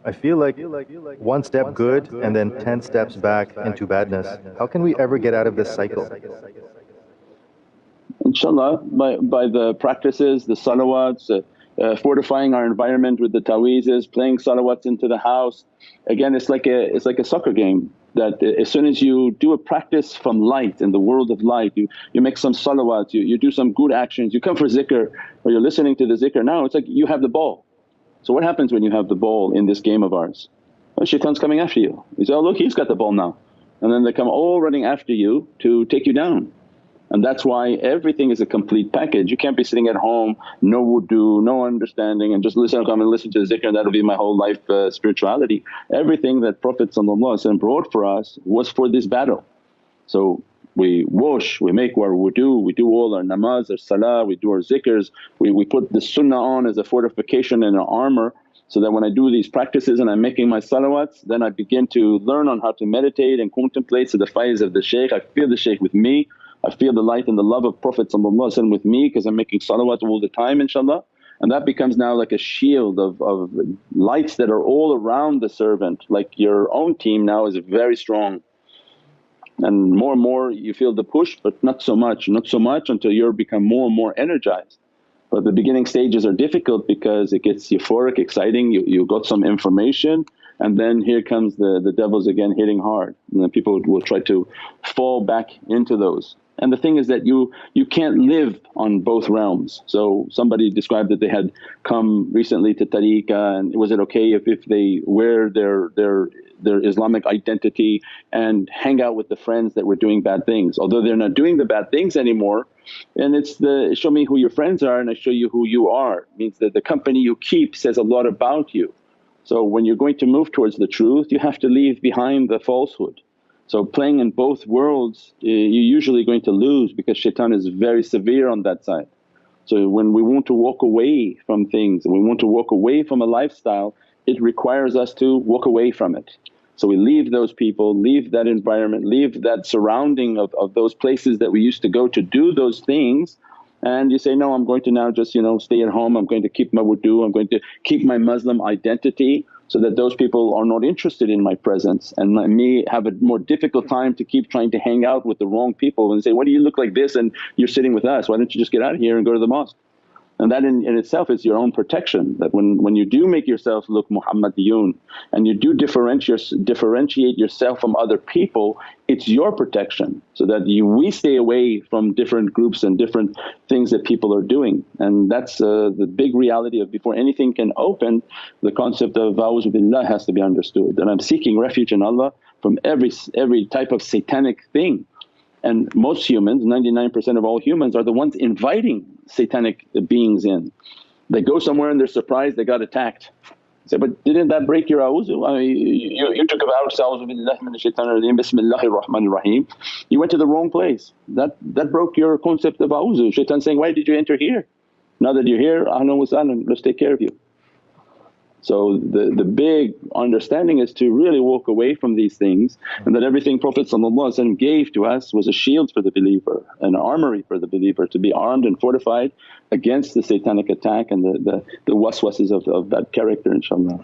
I feel like one step good and then 10 steps back into badness. How can we ever get out of this cycle? Inshallah, by the practices, the salawats, fortifying our environment with the ta'weezes, playing salawats into the house. Again, it's like a soccer game, that as soon as you do a practice from light, in the world of light, you make some salawats, you do some good actions, you come for zikr or you're listening to the zikr. Now it's like you have the ball. So what happens when you have the ball in this game of ours? Well, shaitan's coming after you. You say, oh look, he's got the ball now, and then they come all running after you to take you down. And that's why everything is a complete package. You can't be sitting at home, no wudu, no understanding, and just listen, come and listen to the zikr and that'll be my whole life spirituality. Everything that Prophet brought for us was for this battle. So we wash, we make our wudu, we do all our namaz, our salah, we do our zikrs, we put the sunnah on as a fortification and an armor, so that when I do these practices and I'm making my salawats, then I begin to learn on how to meditate and contemplate. So the faiz of the shaykh, I feel the shaykh with me, I feel the light and the love of Prophet with me because I'm making salawat all the time inshaAllah. And that becomes now like a shield of lights that are all around the servant, like your own team now is very strong. And more you feel the push, but not so much until you become more and more energized. But the beginning stages are difficult because it gets euphoric, exciting, you got some information, and then here comes the devils again hitting hard, and then people will try to fall back into those. And the thing is that you can't live on both realms. So somebody described that they had come recently to tariqah, and was it okay if they wear their Islamic identity and hang out with the friends that were doing bad things, although they're not doing the bad things anymore. And it's the, show me who your friends are and I show you who you are, means that the company you keep says a lot about you. So when you're going to move towards the truth, you have to leave behind the falsehood. So playing in both worlds, you're usually going to lose because shaitan is very severe on that side. So when we want to walk away from things, we want to walk away from a lifestyle, it requires us to walk away from it. So we leave those people, leave that environment, leave that surrounding of those places that we used to go to do those things, and you say, no, I'm going to now just stay at home, I'm going to keep my wudu, I'm going to keep my Muslim identity, so that those people are not interested in my presence, and let me have a more difficult time to keep trying to hang out with the wrong people and say, why do you look like this and you're sitting with us, why don't you just get out of here and go to the mosque? And that in itself is your own protection, that when you do make yourself look Muhammadiyun and you do differentiate yourself from other people, it's your protection, so that we stay away from different groups and different things that people are doing. And that's the big reality of, before anything can open, the concept of a'udhu billah has to be understood. And I'm seeking refuge in Allah from every type of satanic thing. And most humans, 99% of all humans, are the ones inviting satanic beings in. They go somewhere and they're surprised they got attacked. Say, but didn't that break your a'udhu? I mean, you took a vow to say, a'udhu billahi minash shaitanir rajeem, bismillahir rahmanir raheem. You went to the wrong place. That broke your concept of a'udhu. Shaitan saying, why did you enter here? Now that you're here, ahlan wa sahlan, let's take care of you. So the big understanding is to really walk away from these things, and that everything Prophet gave to us was a shield for the believer, an armory for the believer, to be armed and fortified against the satanic attack and the waswases of that character inshaAllah.